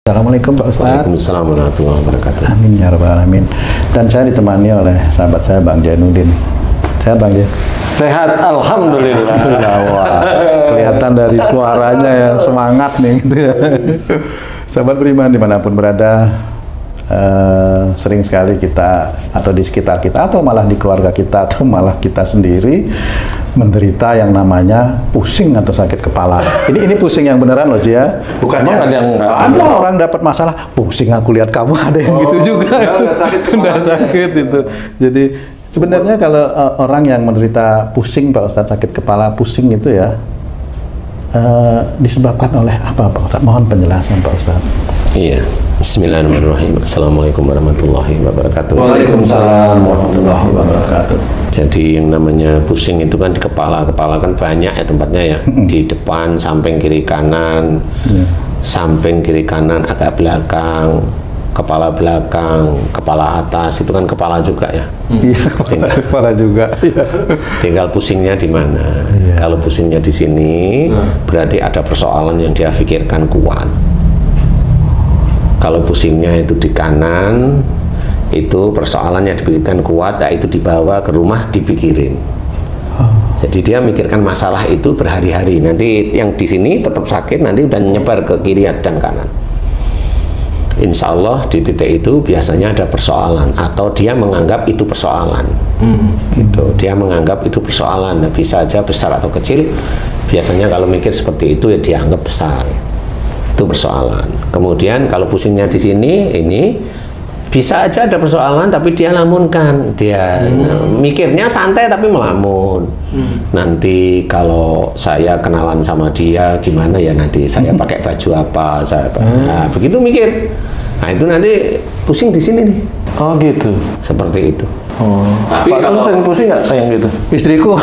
Assalamualaikum Pak Ustadz. Waalaikumsalam warahmatullahi wabarakatuh. Amin ya rabbal alamin. Dan saya ditemani oleh sahabat saya Bang Jainuddin. Sehat Bang Jain? Sehat, alhamdulillah. Wah, kelihatan dari suaranya ya, semangat nih gitu ya. Sahabat beriman dimanapun berada, sering sekali kita atau di sekitar kita atau malah di keluarga kita atau malah kita sendiri menderita yang namanya pusing atau sakit kepala. Ini pusing yang beneran loh Ci ya. Bukan ada yang ada orang dapat masalah pusing, aku lihat kamu ada yang gitu juga. Udah sakit itu. Jadi sebenarnya kalau orang yang menderita pusing Pak Ustadz, sakit kepala pusing itu ya disebabkan oleh apa Pak Ustadz? Mohon penjelasan Pak Ustadz. Iya. Bismillahirrahmanirrahim. Assalamualaikum warahmatullahi wabarakatuh. Waalaikumsalam warahmatullahi wabarakatuh. Jadi yang namanya pusing itu kan di kepala. Kepala kan banyak ya tempatnya ya. Di depan, samping, kiri, kanan. Samping, kiri, kanan, agak belakang. Kepala belakang, kepala atas, itu kan kepala juga ya. Iya, kepala juga. Tinggal pusingnya di mana. Kalau pusingnya di sini, berarti ada persoalan yang dia pikirkan kuat. Kalau pusingnya itu di kanan, itu persoalan yang dipikirkan kuat, itu dibawa ke rumah dipikirin. Jadi dia mikirkan masalah itu berhari-hari. Nanti yang di sini tetap sakit, nanti udah nyebar ke kiri dan kanan. Insya Allah di titik itu biasanya ada persoalan, atau dia menganggap itu persoalan. Gitu. Dia menganggap itu persoalan. Nah, bisa aja besar atau kecil. Biasanya kalau mikir seperti itu ya dianggap besar. Itu persoalan. Kemudian kalau pusingnya di sini, ini bisa aja ada persoalan tapi dia lamunkan. Dia mikirnya santai tapi melamun. Nanti kalau saya kenalan sama dia gimana ya, nanti saya pakai baju apa, nah, begitu mikir. Nah, itu nanti pusing di sini nih. Oh gitu. Seperti itu. Tapi kalau sering pusing nggak sayang gitu? Istriku.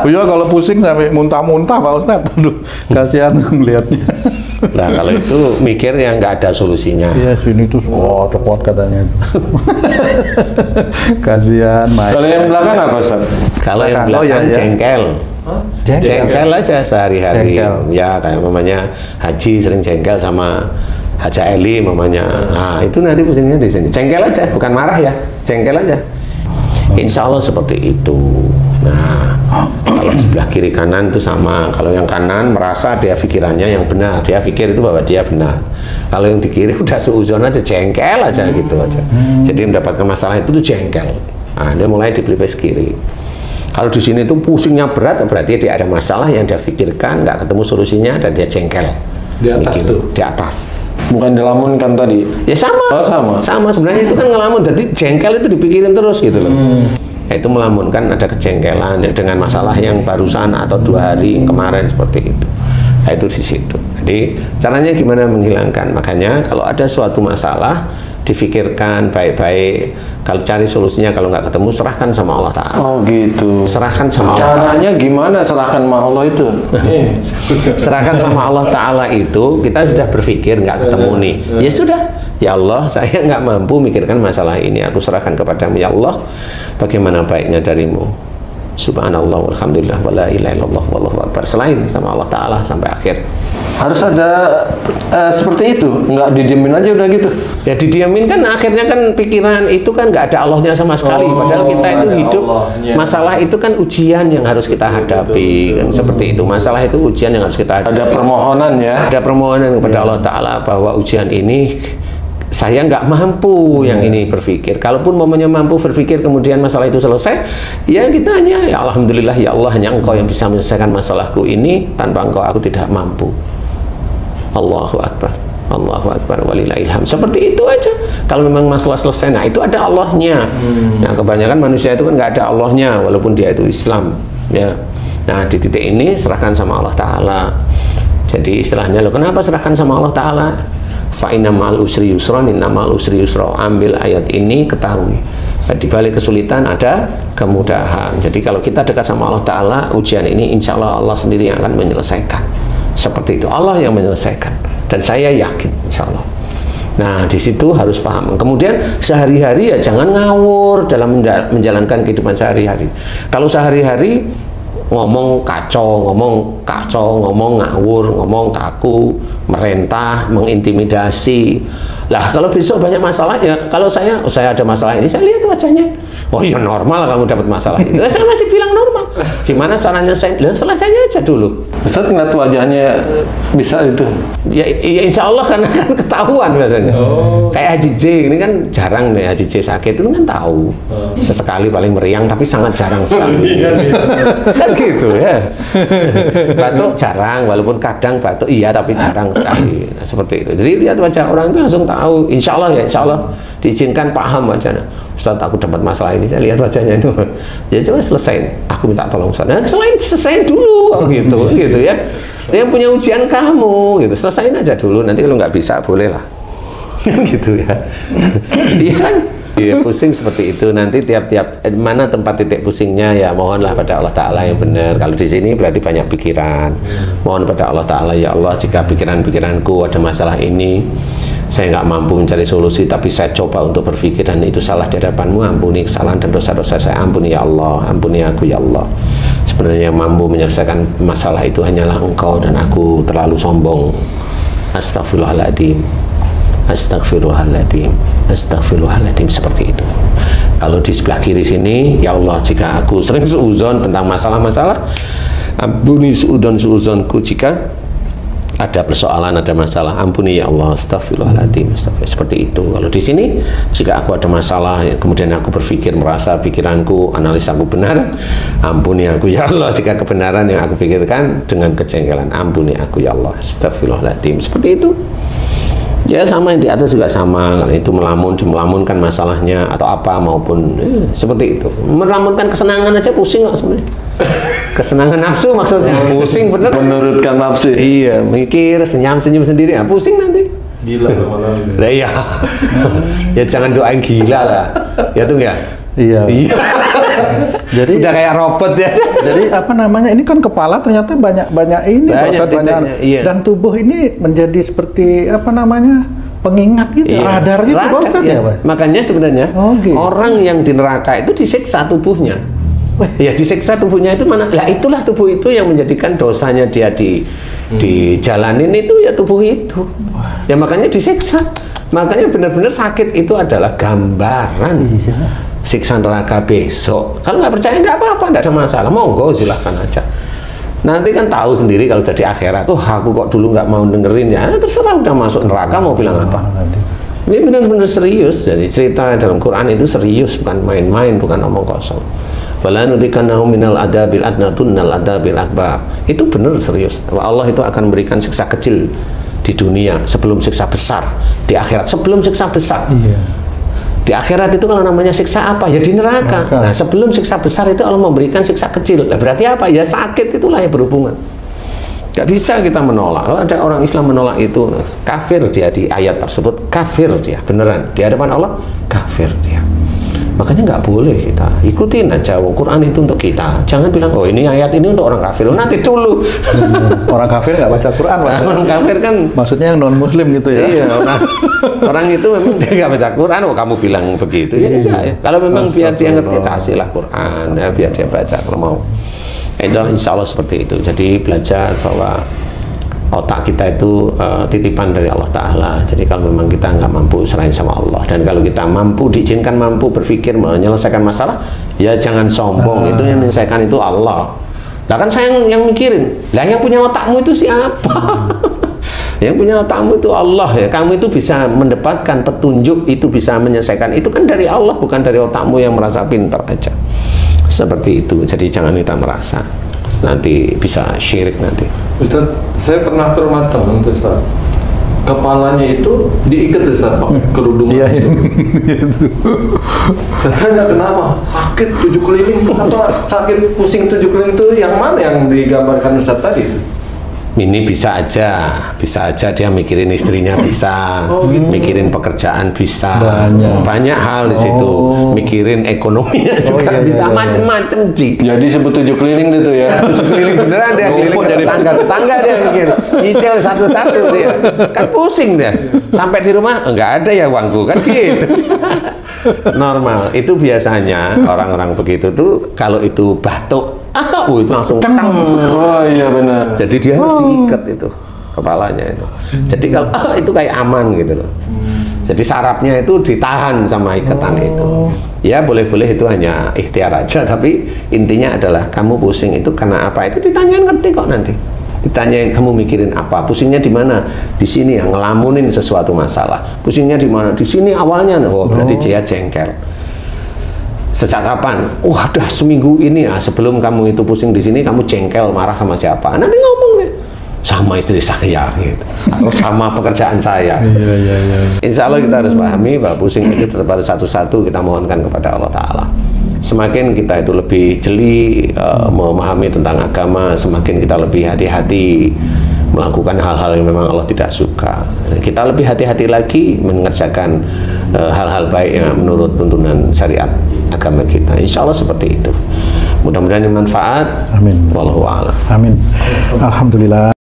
Iya, kalau pusing sampai muntah-muntah Pak Ustadz. Aduh, kasihan melihatnya. Nah, kalau itu mikir yang nggak ada solusinya. Iya, sini tuh cepot katanya. Kasihan, Mike. Kalau yang belakang apa Ustaz? Kalau yang belakang jengkel. Jengkel aja sehari-hari. Ya, kayak mamanya Haji sering jengkel sama Haja Eli mamanya. Nah, itu nanti pusingnya di sini. Jengkel aja, bukan marah ya. Jengkel aja. Insya Allah seperti itu. Nah, kalau sebelah kiri kanan itu sama. Kalau yang kanan merasa dia pikirannya yang benar, dia pikir itu bahwa dia benar. Kalau yang di kiri udah suuzon aja, jengkel aja gitu aja. Jadi mendapatkan masalah itu tuh jengkel. Nah, dia mulai di pelipis kiri. Kalau di sini tuh pusingnya berat, berarti dia ada masalah yang dia pikirkan, nggak ketemu solusinya, dan dia jengkel. Di atas tuh? Di atas. Bukan dilamunkan tadi? Ya sama. Oh, sama. Sama sebenarnya itu kan ngelamun. Jadi jengkel itu dipikirin terus gitu loh. Itu melamunkan ada kejengkelan ya, dengan masalah yang barusan atau 2 hari kemarin seperti itu. Nah, itu di situ. Jadi caranya gimana menghilangkan? Makanya kalau ada suatu masalah difikirkan baik-baik. Kalau cari solusinya, kalau nggak ketemu serahkan sama Allah Ta'ala. Oh gitu. Serahkan sama Allah Ta'ala. Caranya gimana serahkan sama Allah itu? Serahkan sama Allah Ta'ala itu, kita sudah berpikir nggak ketemu nih. Ya sudah, ya Allah, saya nggak mampu mikirkan masalah ini. Aku serahkan kepadamu ya Allah. Bagaimana baiknya darimu? Subhanallah, walhamdulillah, wala ilaha illallah, wallahu akbar. Selain sama Allah Ta'ala sampai akhir. Harus ada seperti itu, nggak didiemin aja udah gitu. Ya didiemin kan akhirnya kan pikiran itu kan nggak ada Allahnya sama sekali. Padahal kita itu hidup, masalah itu kan ujian yang harus kita hadapi, kan seperti itu. Masalah itu ujian yang harus kita hadapi. Ada permohonan ya. Ada permohonan kepada Allah Ta'ala bahwa ujian ini saya nggak mampu yang ini berpikir. Kalaupun momennya mampu berpikir kemudian masalah itu selesai, ya kita hanya ya Alhamdulillah ya Allah, hanya Engkau yang bisa menyelesaikan masalahku ini, tanpa Engkau aku tidak mampu. Allahu Akbar, Allahu Akbar, walillahilham. Seperti itu aja. Kalau memang masalah selesai, nah itu ada Allahnya. Nah, kebanyakan manusia itu kan nggak ada Allahnya, walaupun dia itu Islam. Ya. Nah, di titik ini serahkan sama Allah Ta'ala. Jadi istilahnya, loh kenapa serahkan sama Allah Ta'ala? Fa inna ma'al usri yusra, inna ma'al usri yusra. Ambil ayat ini, ketahui di balik kesulitan ada kemudahan. Jadi kalau kita dekat sama Allah Ta'ala, ujian ini insya Allah Allah sendiri yang akan menyelesaikan. Seperti itu, Allah yang menyelesaikan, dan saya yakin insya Allah. Nah, di situ harus paham. Kemudian sehari-hari ya jangan ngawur dalam menjalankan kehidupan sehari-hari. Kalau sehari-hari ngomong kacau, ngomong ngawur, ngomong kaku, merentah, mengintimidasi. Lah kalau besok banyak masalah ya, kalau saya ada masalah ini, saya lihat wajahnya. Oh iya normal kamu dapat masalah itu. Saya masih bilang normal. Gimana caranya saya? Selesainya aja dulu. Ustaz ngeliat wajahnya bisa itu? Ya insya Allah kan ketahuan biasanya. Kayak Haji J ini kan jarang nih, Haji J sakit itu kan tahu. Sesekali paling meriang tapi sangat jarang sekali. Kan gitu ya. Batuk jarang, walaupun kadang batuk iya tapi jarang sekali. Nah, seperti itu. Jadi lihat wajah orang itu langsung tahu. Insya Allah ya, insya Allah diizinkan paham wajahnya. Ustaz aku dapat masalah ini, saya lihat wajahnya itu. Ya coba selesai. Aku minta tolong Ustaz. Nah, selesai dulu gitu ya. Yang punya ujian kamu gitu, selesain aja dulu. Nanti kalau nggak bisa boleh lah. Gitu ya. Iya kan? Ya, pusing seperti itu. Nanti tiap-tiap mana tempat titik pusingnya ya mohonlah pada Allah Ta'ala yang benar. Kalau di sini berarti banyak pikiran. Mohon pada Allah Ta'ala, ya Allah jika pikiran-pikiranku ada masalah ini, saya nggak mampu mencari solusi, tapi saya coba untuk berpikir dan itu salah di hadapanmu, ampuni kesalahan dan dosa-dosa saya, ampuni ya Allah, ampuni aku ya Allah. Sebenarnya yang mampu menyelesaikan masalah itu hanyalah Engkau dan aku terlalu sombong. Astagfirullahaladzim, astagfirullahaladzim, astagfirullahaladzim, seperti itu. Kalau di sebelah kiri sini, ya Allah jika aku sering suudzon tentang masalah-masalah, ampuni suudzonku jika ada persoalan, ada masalah, ampuni ya Allah, astagfirullahaladzim, seperti itu. Kalau di sini, jika aku ada masalah, kemudian aku berpikir, merasa pikiranku, analisaku benar, ampuni aku ya Allah, jika kebenaran yang aku pikirkan dengan kejengkelan, ampuni aku ya Allah, astagfirullahaladzim, seperti itu. Ya sama yang di atas juga sama, kalau itu melamunkan masalahnya atau apa maupun seperti itu. Melamunkan kesenangan aja pusing kok sebenarnya. Kesenangan nafsu maksudnya pusing bener. Menurutkan nafsu. Iya, mikir senyum sendiri, ya pusing nanti. Gila kemana-mana. Lah iya. Ya jangan doain gila lah. Ya tuh ya. Iya. Jadi udah kayak robot ya. Jadi apa namanya? Ini kan kepala ternyata banyak ini, banyak. Iya. Dan tubuh ini menjadi seperti apa namanya? Pengingat gitu, Iya. radar gitu, Radar, Pak Ustaz, iya. ya, Pak? Makanya sebenarnya gitu. orang yang di neraka itu disiksa tubuhnya. Ya disiksa tubuhnya itu mana? Lah itulah tubuh itu yang menjadikan dosanya dia dijalanin itu ya tubuh itu. Ya makanya disiksa. Makanya benar-benar sakit itu adalah gambaran. Iya. Siksa neraka besok. Kalau nggak percaya nggak apa-apa, nggak ada masalah. Monggo silahkan aja. Nanti kan tahu sendiri kalau udah di akhirat. Oh aku kok dulu nggak mau dengerin ya. Terserah udah masuk neraka mau bilang apa. Ini benar-benar serius. Jadi cerita dalam Quran itu serius, bukan main-main, bukan omong kosong. Wala nutikannahum minal adabil adna tunnal adabil akbar. Itu benar serius. Allah itu akan memberikan siksa kecil di dunia sebelum siksa besar di akhirat. Sebelum siksa besar. Iya. Di akhirat itu kalau namanya siksa apa? Ya di neraka. Nah sebelum siksa besar itu Allah memberikan siksa kecil. Nah, berarti apa? Ya sakit itulah yang berhubungan. Gak bisa kita menolak. Kalau ada orang Islam menolak itu, kafir dia di ayat tersebut. Kafir dia, beneran. Di hadapan Allah, kafir dia. Makanya nggak boleh kita ikutin aja. Quran itu untuk kita. Jangan bilang, oh ini ayat ini untuk orang kafir. Oh, nanti dulu. Orang kafir nggak baca Quran, Pak. Orang kafir kan Maksudnya yang non-muslim gitu ya? Iya, orang itu memang dia nggak baca Quran. Oh kamu bilang begitu ya? Enggak ya. Kalau memang biar dia ngerti, kasihlah Quran ya, biar dia baca kalau mau. Insya Allah seperti itu. Jadi belajar bahwa otak kita itu titipan dari Allah Ta'ala. Jadi kalau memang kita nggak mampu, serahin sama Allah. Dan kalau kita mampu, diizinkan mampu berpikir menyelesaikan masalah, ya jangan sombong. Itu yang menyelesaikan itu Allah. Lah kan saya yang mikirin. Lah yang punya otakmu itu siapa? Yang punya otakmu itu Allah ya. Kamu itu bisa mendapatkan petunjuk, itu bisa menyelesaikan. Itu kan dari Allah, bukan dari otakmu yang merasa pintar aja. Seperti itu. Jadi jangan kita merasa nanti bisa syirik nanti. Ustaz, saya pernah ke rumah teman tuh Ustaz. Kepalanya itu diikat Ustaz pakai kerudung. Iya. Saya tanya kenapa? Sakit 7 keliling atau sakit pusing 7 keliling itu yang mana yang digambarkan Ustaz tadi itu? Ini bisa aja dia mikirin istrinya bisa, mikirin pekerjaan bisa, banyak hal di situ, mikirin ekonominya juga bisa, macem-macem Ji. Jadi sebut 7 keliling itu ya? 7 keliling beneran dia, keliling dari tetangga dia mikir, nyicil satu-satu dia, kan pusing dia. Sampai di rumah enggak ada ya uangku kan gitu. Normal. Itu biasanya orang-orang begitu tuh kalau itu batuk Oh, itu langsung tang. Oh iya benar. Jadi dia harus diikat itu kepalanya itu. Jadi kalau itu kayak aman gitu loh. Jadi sarafnya itu ditahan sama ikatan itu. Ya boleh-boleh itu hanya ikhtiar aja, tapi intinya adalah kamu pusing itu karena apa? Itu ditanyain ngerti kok nanti. Ditanyain kamu mikirin apa? Pusingnya di mana? Di sini yang ngelamunin sesuatu masalah. Pusingnya di mana? Di sini awalnya. Oh berarti dia jengkel. Sejak kapan? Wah, udah seminggu ini ya, sebelum kamu itu pusing di sini, kamu jengkel, marah sama siapa? Nanti ngomong deh, sama istri saya gitu, atau sama pekerjaan saya. Insya Allah kita harus pahami bahwa pusing itu tetap harus satu-satu kita mohonkan kepada Allah Ta'ala. Semakin kita itu lebih jeli memahami tentang agama, semakin kita lebih hati-hati melakukan hal-hal yang memang Allah tidak suka. Kita lebih hati-hati lagi mengerjakan hal-hal baik yang menurut tuntunan syariat agama kita. Insya Allah seperti itu. Mudah-mudahan ini manfaat. Amin. Wallahu a'lam. Amin. Alhamdulillah.